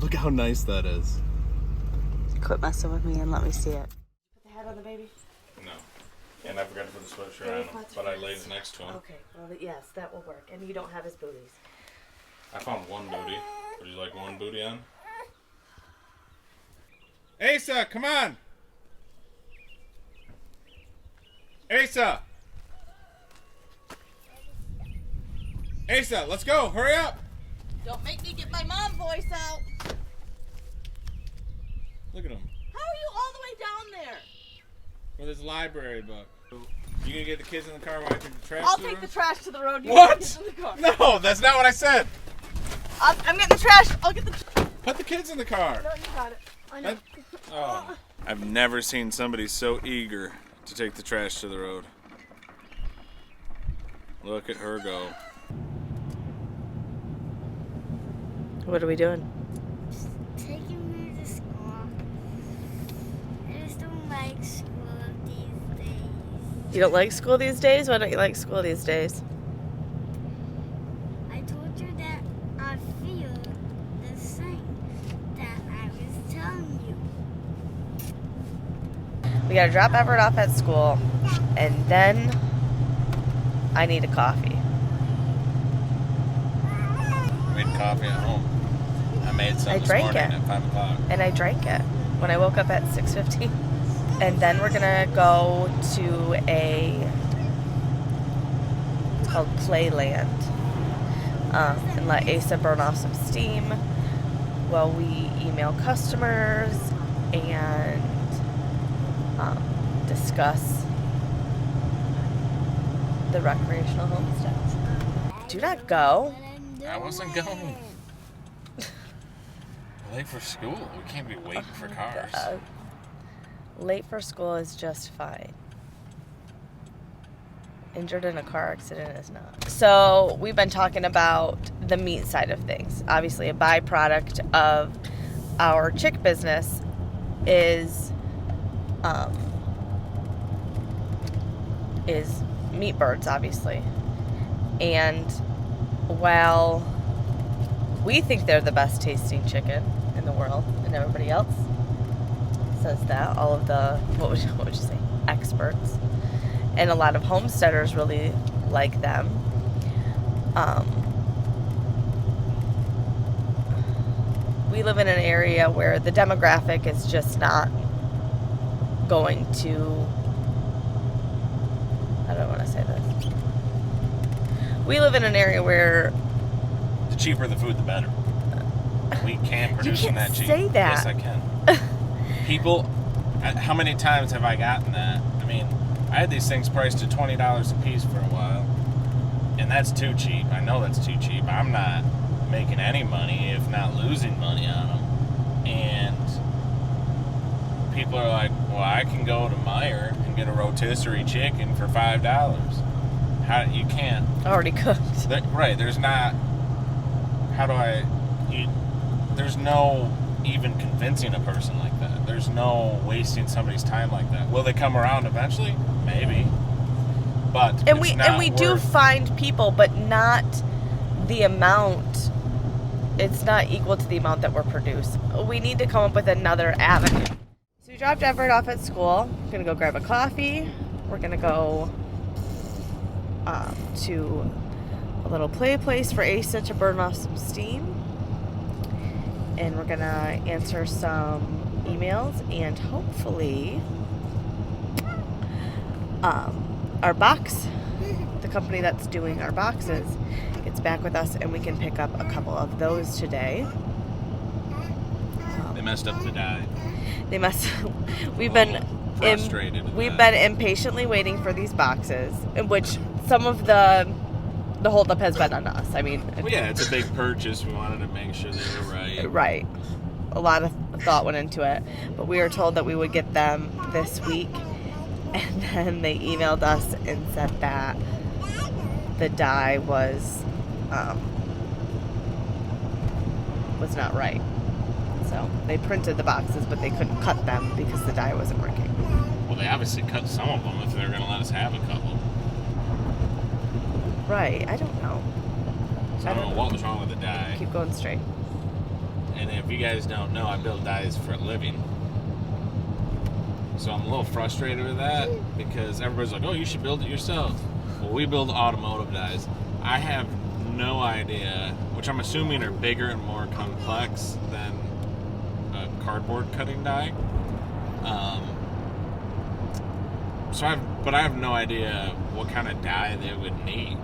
Look how nice that is. Quit messing with me and let me see it. Put the hat on the baby? No. And I forgot to put the sweatshirt on him, but I laid it next to him. Okay, well, yes, that will work. And you don't have his booties. I found one booty. Would you like one booty on? Asa, come on! Asa! Asa, let's go! Hurry up! Don't make me get my mom voice out. Look at him. How are you all the way down there? With his library book. You gonna get the kids in the car while I take the trash I'll to the take road? the trash to the road. You What? Get the kids in the car. No, that's not what I said. I'm getting the trash. I'll get the... Put the kids in the car. No, you got it. I know. Oh. I've never seen somebody so eager to take the trash to the road. Look at her go. What are we doing? Taking me to school. I just don't like school these days. You don't like school these days? Why don't you like school these days? I told you that I feel the same that I was telling you. We gotta drop Everett off at school, and then I need a coffee. Made coffee at home. I made some this morning at 5 o'clock. And I drank it when I woke up at 6:15. And then we're gonna go to it's called Playland, and let Asa burn off some steam while we email customers and discuss the recreational homestead. Do not go. I wasn't going. Late for school. We can't be waiting for cars. Late for school is just fine. Injured in a car accident is not. So we've been talking about the meat side of things. Obviously, a byproduct of our chick business is meat birds, obviously. And while we think they're the best tasting chicken in the world, and everybody else says that, all of the, what would you say, experts, and a lot of homesteaders really like them. We live in an area where the demographic is just not going to, I don't want to say this. We live in an area where The cheaper the food, the better. We can't produce them that cheap. You can't say that. Yes, I can. People, how many times have I gotten that? I mean, I had these things priced at $20 a piece for a while, and that's too cheap. I know that's too cheap. I'm not making any money, if not losing money on them. And people are like, well, I can go to Meijer and get a rotisserie chicken for $5. How you can't. already cooked. Right, there's not. How do I? There's no even convincing a person like that. There's no wasting somebody's time like that. Will they come around eventually? Maybe. But And we do find people, but not the amount. It's not equal to the amount that we're produced. We need to come up with another avenue. So we dropped Everett off at school. We're gonna go grab a coffee. We're gonna go to a little play place for Asa to burn off some steam. And we're gonna answer some emails, and hopefully our box, the company that's doing our boxes, gets back with us and we can pick up a couple of those today. They messed up the dye. We've been frustrated. We've been impatiently waiting for these boxes, in which some of the holdup has been on us. I mean, Well, yeah, it's a big purchase. We wanted to make sure they were right. right. A lot of thought went into it, but we were told that we would get them this week, and then they emailed us and said that the dye was not right. So they printed the boxes, but they couldn't cut them because the dye wasn't working. Well, they obviously cut some of them if they're going to let us have a couple. Right, I don't know. So I don't know what was wrong with the dye. Keep going straight. And if you guys don't know, I build dyes for a living. So I'm a little frustrated with that because everybody's like, oh, you should build it yourself. Well, we build automotive dyes. I have no idea, which I'm assuming are bigger and more complex than a cardboard cutting die. But I have no idea what kind of dye they would need.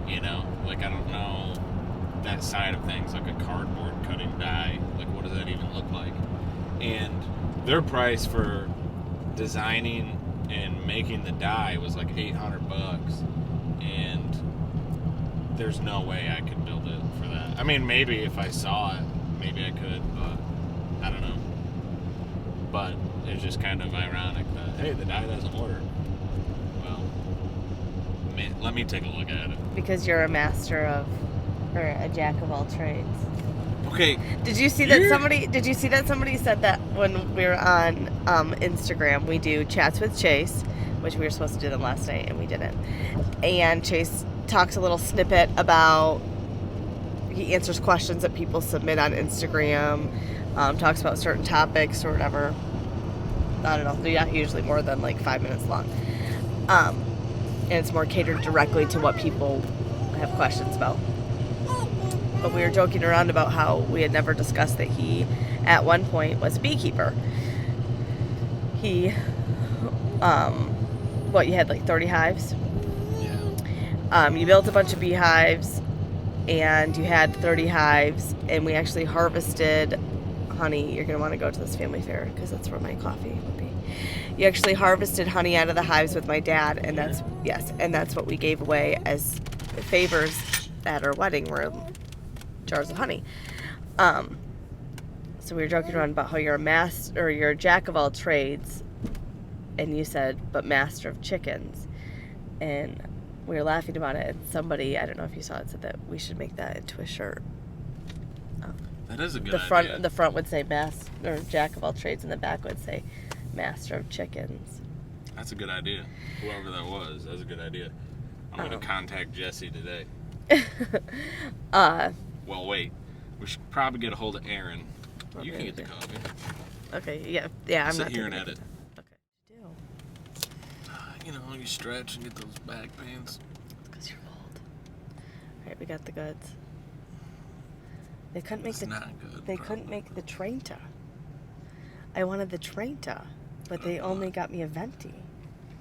You know, like I don't know that side of things, like a cardboard cutting die. Like, what does that even look like? And their price for designing and making the dye was like $800, and there's no way I could build it for that. I mean, maybe if I saw it, maybe I could, but I don't know. But it's just kind of ironic that, hey, the dye doesn't work. Well, let me take a look at it. Because you're a master of, or a jack of all trades. Okay. Did you see that somebody said that when we were on Instagram? We do chats with Chase, which we were supposed to do them last night and we didn't. And Chase talks a little snippet about, he answers questions that people submit on Instagram, talks about certain topics or whatever. I don't know. They're not usually more than like 5 minutes long. And it's more catered directly to what people have questions about. But we were joking around about how we had never discussed that he, at one point, was a beekeeper. He, you had like 30 hives? Yeah. You built a bunch of beehives, and you had 30 hives, and we actually harvested honey. You're going to want to go to this family fair, because that's where my coffee would be. You actually harvested honey out of the hives with my dad, and that's what we gave away as favors at our wedding, were jars of honey. So we were joking around about how you're a jack of all trades, and you said, but master of chickens. And we were laughing about it, and somebody, I don't know if you saw it, said that we should make that into a shirt. That is a good idea. The front would say jack of all trades, and the back would say master of chickens. That's a good idea. Whoever that was, that's a good idea. I'm going to contact Jesse today. Well, wait. We should probably get a hold of Aaron. You can get the coffee. Okay, yeah. I'm sit not here and edit. Okay. You know, you stretch and get those back pains. Because you're old. All right, we got the goods. They couldn't make couldn't make the Trenta. I wanted the Trenta, but they only got me a Venti.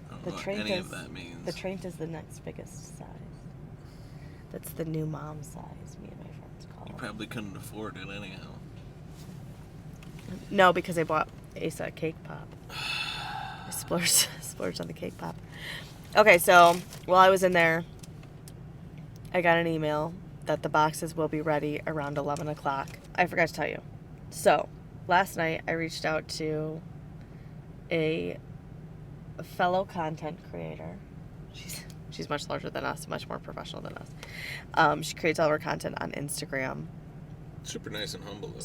I don't know what any of that means. The Trenta's the next biggest size. That's the new mom size, me and my friends call it. You probably couldn't afford it anyhow. No, because I bought Asa a cake pop. I splurged on the cake pop. Okay, so while I was in there, I got an email that the boxes will be ready around 11 o'clock. I forgot to tell you. So, last night I reached out to a fellow content creator. She's much larger than us, much more professional than us. She creates all of her content on Instagram. Super nice and humble, though.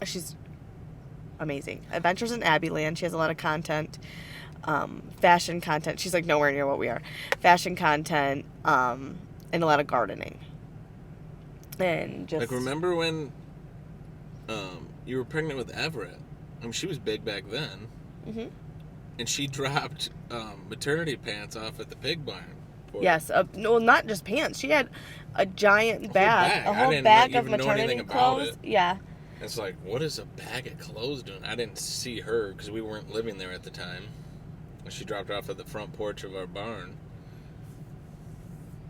She's amazing. Adventures in Abbeyland. She has a lot of content. Fashion content. She's like nowhere near what we are. Fashion content, and a lot of gardening. And just... Like, remember when you were pregnant with Everett? I mean, she was big back then. Mm-hmm. And she dropped maternity pants off at the pig barn. Yes. No, not just pants. She had a giant bag. A whole bag of maternity clothes. Yeah. It's like, what is a bag of clothes doing? I didn't see her because we weren't living there at the time. She dropped off at the front porch of our barn.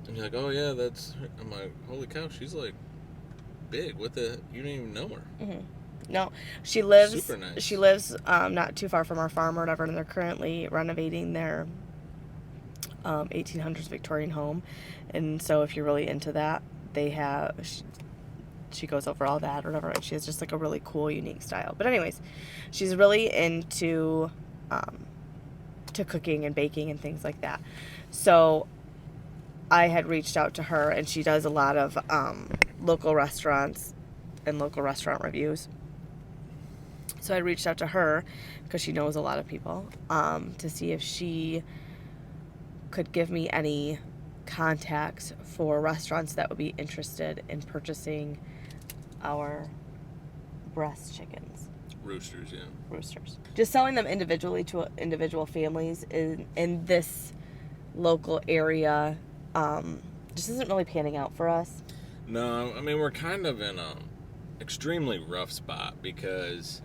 And you're like, oh yeah, that's... I'm like, holy cow, she's like big. What the... You didn't even know her. Mm-hmm. No, she lives... Super nice. She lives not too far from our farm or whatever, and they're currently renovating their 1800s Victorian home. And so if you're really into that, they have... She goes over all that or whatever, and she has just like a really cool, unique style. But anyways, she's really into to cooking and baking and things like that. So I had reached out to her, and she does a lot of local restaurants and local restaurant reviews. So I reached out to her because she knows a lot of people to see if she could give me any contacts for restaurants that would be interested in purchasing our breast chickens. Roosters, yeah. Roosters. Just selling them individually to individual families in this local area just isn't really panning out for us. No, I mean, we're kind of in a extremely rough spot because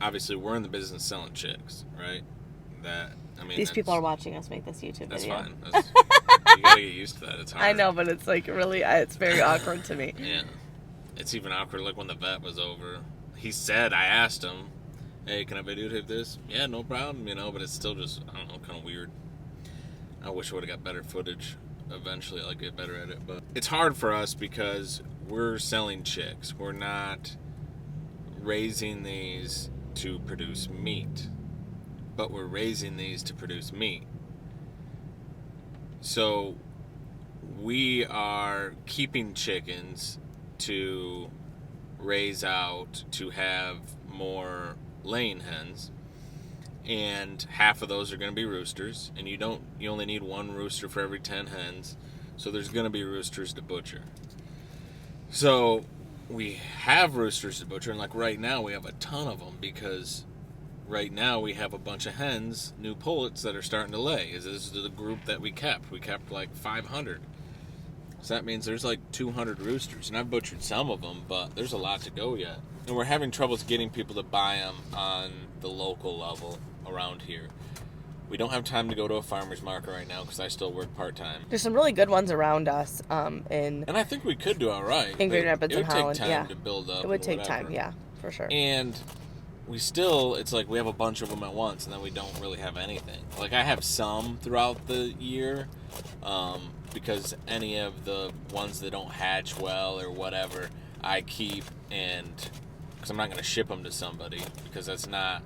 obviously we're in the business selling chicks, right? These people are watching us make this YouTube that's video. That's fine. You gotta get used to that. It's hard. I know, but it's like really, it's very awkward to me. Yeah. It's even awkward, like when the vet was over. I asked him, hey, can I videotape this? Yeah, no problem, but it's still just, I don't know, kind of weird. I wish I would have got better footage eventually, like get better at it. But it's hard for us because we're selling chicks. We're not raising these to produce meat, but we're raising these to produce meat. So we are keeping chickens to raise out to have more laying hens, and half of those are going to be roosters, and you only need one rooster for every 10 hens, so there's going to be roosters to butcher. So we have roosters to butcher, and like right now we have a ton of them because right now we have a bunch of hens, new pullets that are starting to lay. This is the group that we kept like 500. So that means there's like 200 roosters, and I've butchered some of them, but there's a lot to go yet. And we're having troubles getting people to buy them on the local level around here. We don't have time to go to a farmer's market right now because I still work part-time. There's some really good ones around us and I think we could do all right. in Grand Rapids and Holland. It would take time to build up. It would take time, yeah, for sure. And it's like we have a bunch of them at once, and then we don't really have anything. Like I have some throughout the year, because any of the ones that don't hatch well or whatever, I keep, and because I'm not going to ship them to somebody because that's not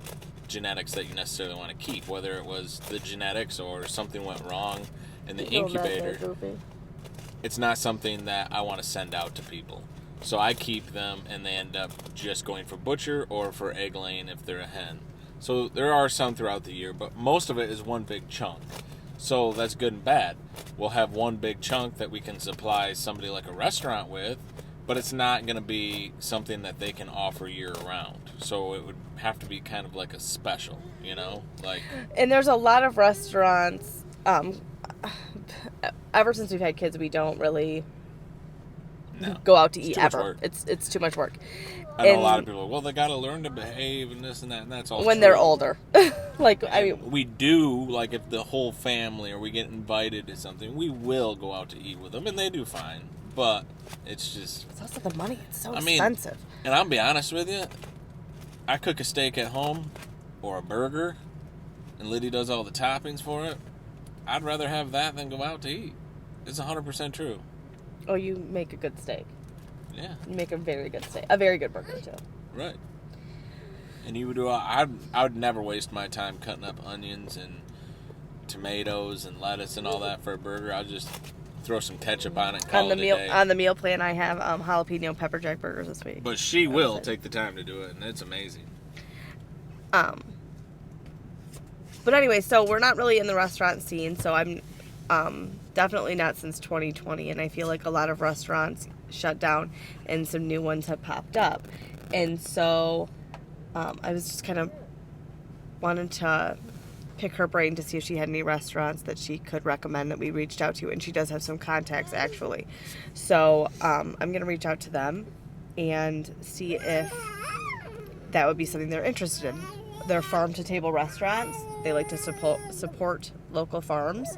genetics that you necessarily want to keep, whether it was the genetics or something went wrong in the incubator. It's not something that I want to send out to people. So I keep them, and they end up just going for butcher or for egg laying if they're a hen. So there are some throughout the year, but most of it is one big chunk. So that's good and bad. We'll have one big chunk that we can supply somebody like a restaurant with, but it's not going to be something that they can offer year-round. So it would have to be kind of like a special, like. And there's a lot of restaurants. Ever since we've had kids, we don't really go out to eat ever. It's too much work. I know a lot of people. Well, they got to learn to behave and this and that, and that's all. When they're older, we do, like if the whole family or we get invited to something, we will go out to eat with them, and they do fine. But it's also the money. It's so expensive. And I'll be honest with you, I cook a steak at home or a burger, and Liddy does all the toppings for it. I'd rather have that than go out to eat. It's 100% true. Oh, you make a good steak. Yeah. You make a very good steak. A very good burger, too. Right. And you would do... I would never waste my time cutting up onions and tomatoes and lettuce and all that for a burger. I'll just throw some ketchup on it, call it a day. On the meal plan, I have jalapeno pepper jack burgers this week. But she will take the time to do it, and it's amazing. But anyway, so we're not really in the restaurant scene, so I'm definitely not since 2020, and I feel like a lot of restaurants shut down and some new ones have popped up. And so I was just kind of wanted to pick her brain to see if she had any restaurants that she could recommend that we reached out to, and she does have some contacts actually. So I'm going to reach out to them and see if that would be something they're interested in. They're farm-to-table restaurants. They like to support local farms.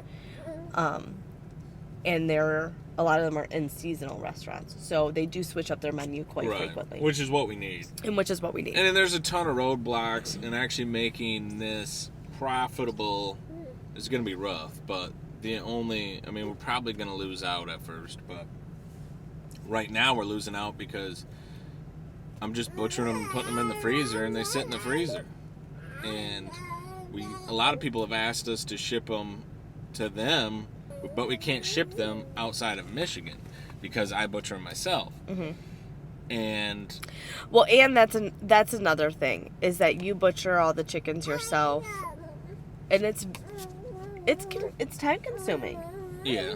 And a lot of them are in seasonal restaurants. So they do switch up their menu quite frequently. Which is what we need. And And there's a ton of roadblocks, and actually making this profitable is going to be rough. But we're probably going to lose out at first. But right now we're losing out because I'm just butchering them and putting them in the freezer, and they sit in the freezer. And a lot of people have asked us to ship them to them, but we can't ship them outside of Michigan because I butcher them myself. Mm-hmm. And that's another thing is that you butcher all the chickens yourself, and it's time consuming. Yeah.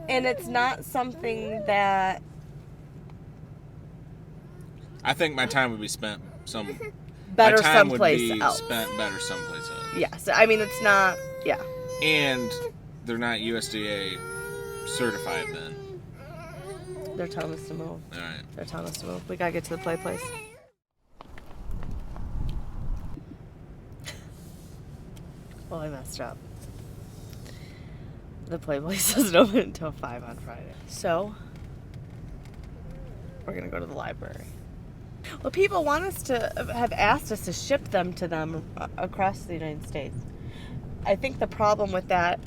And it's not something that I think my time would be spent Better my time someplace would be else. spent better someplace else. Yes, I mean it's not. Yeah. And they're not USDA certified then. They're telling us to move. All right. They're telling us to move. We gotta get to the play place. Well, I messed up. The play place doesn't open until 5 on Friday. So, we're gonna go to the library. Well, people want us to have asked us to ship them to them across the United States. I think the problem with that,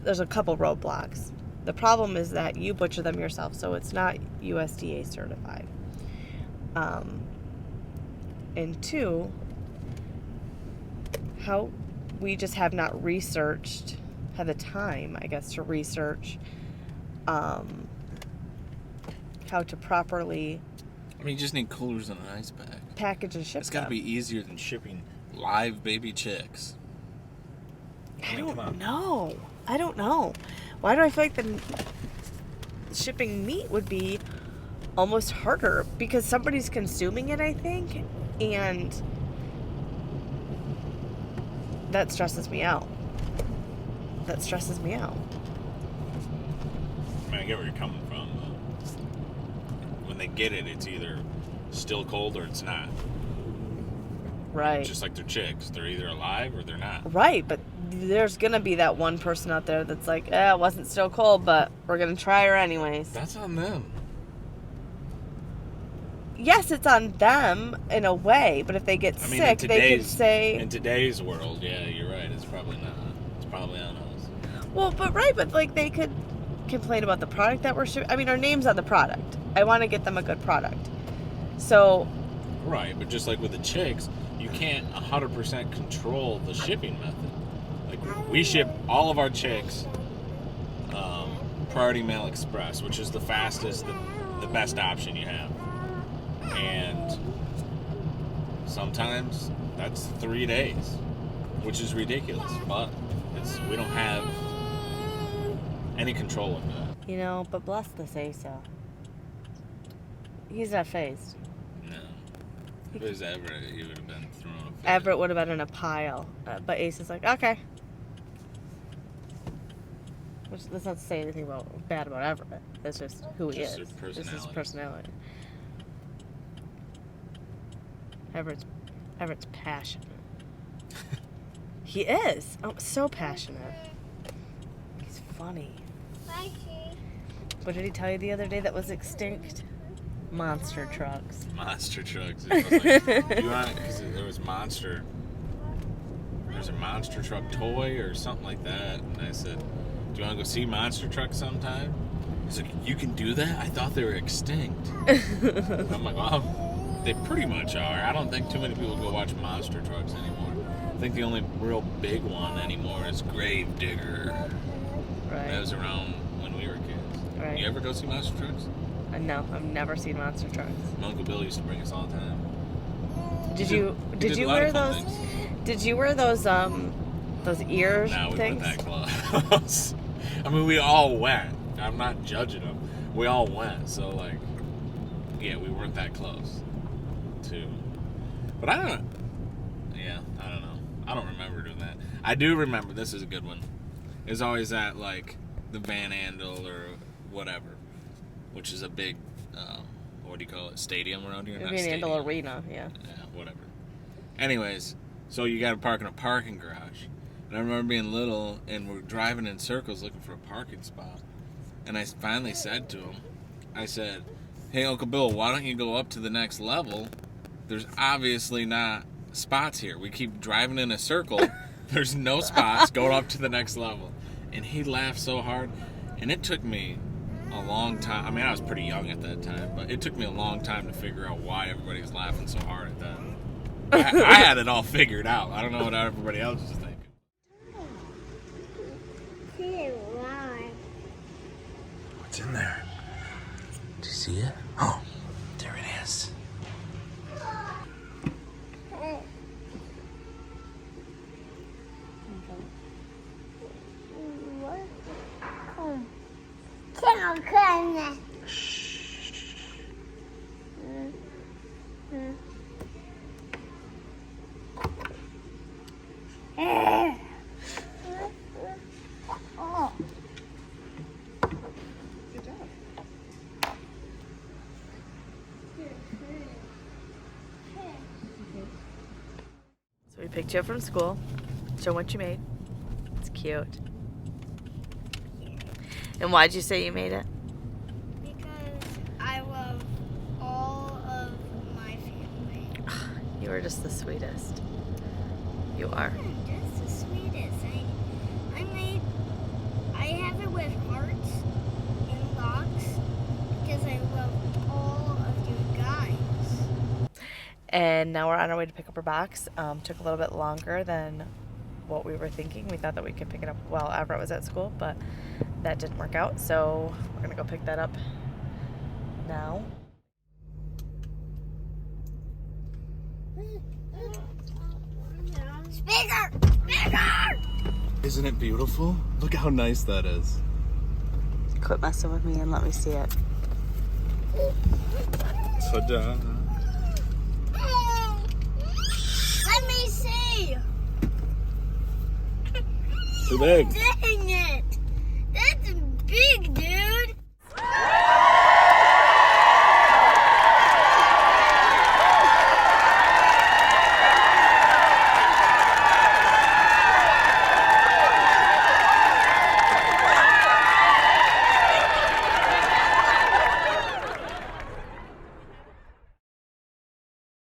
there's a couple roadblocks. The problem is that you butcher them yourself, so it's not USDA certified. And two, how we just have not researched, had the time, I guess, to research how to properly I mean, you just need coolers and an ice bag. package and ship It's got to them. be easier than shipping live baby chicks. I Come don't on. know. I don't know. Why do I feel like the shipping meat would be almost harder? Because somebody's consuming it, I think, and that stresses me out. That stresses me out. I mean, I get where you're coming from. When they get it, it's either still cold or it's not. Right. Just like their chicks. They're either alive or they're not. Right, but there's going to be that one person out there that's like, it wasn't still cold, but we're going to try her anyways. That's on them. Yes, it's on them in a way, but if they get sick, they could say... In today's world, yeah, you're right. It's probably not. It's probably on us. Well, but like they could complain about the product that we're shipping. I mean, our name's on the product. I want to get them a good product. So... Right, but just like with the chicks, you can't 100% control the shipping method. Like, we ship all of our chicks Priority Mail Express, which is the fastest, the best option you have. And sometimes that's 3 days, which is ridiculous, but we don't have any control over that. You know, but bless the say-so. He's not phased. No. If it was Everett, he would have been thrown a fit. Everett would have been in a pile. But Ace is like, okay. Which, let's not say anything bad about Everett. That's just who he Just is. his This is his personality. Everett's passionate. He is. Oh, so passionate. He's funny. What did he tell you the other day that was extinct? Monster trucks. Monster trucks. It was like, you want, because there was monster. There's a monster truck toy or something like that, and I said, "Do you want to go see monster trucks sometime?" He's like, "You can do that? I thought they were extinct." I'm like, "Well, they pretty much are. I don't think too many people go watch monster trucks anymore. I think the only real big one anymore is Grave Digger. Right. That was around when we were kids. Right. You ever go see monster trucks? No, I've never seen monster trucks. My Uncle Bill used to bring us all the time. Did He you did a lot wear of fun those? things. Did you wear those ear Now we things? put that close. I mean, we all went. I'm not judging them. We all went. So, like, yeah, we weren't that close to. But I don't know. I don't remember doing that. I do remember, this is a good one. It was always at, like, the Van Andel or whatever, which is a big, what do you call it, stadium around here? Not Van stadium. Andel Arena, yeah. Yeah, whatever. Anyways, so you got to park in a parking garage. And I remember being little, and we're driving in circles looking for a parking spot. And I finally said to him, I said, "Hey, Uncle Bill, why don't you go up to the next level? There's obviously not spots here. We keep driving in a circle. There's no spots. Go up to the next level." And he laughed so hard. And it took me a long time. I mean, I was pretty young at that time, but it took me a long time to figure out why everybody was laughing so hard at that. I had it all figured out. I don't know what everybody else was thinking. What's in there? Do you see it? Oh, there it is. picked you up from school. Show what you made. It's cute. And why'd you say you made it? Because I love all of my family. You are just the sweetest. You are. I'm just the sweetest. I have it with hearts and locks because I love all of you guys. And now we're on our way to pick up our box. Took a little bit longer than what we were thinking. We thought that we could pick it up while Everett was at school, but that didn't work out. So we're gonna go pick that up now. Bigger! Bigger! Isn't it beautiful? Look how nice that is. Quit messing with me and let me see it. Ta-da. Let me see! Too big. Dang it!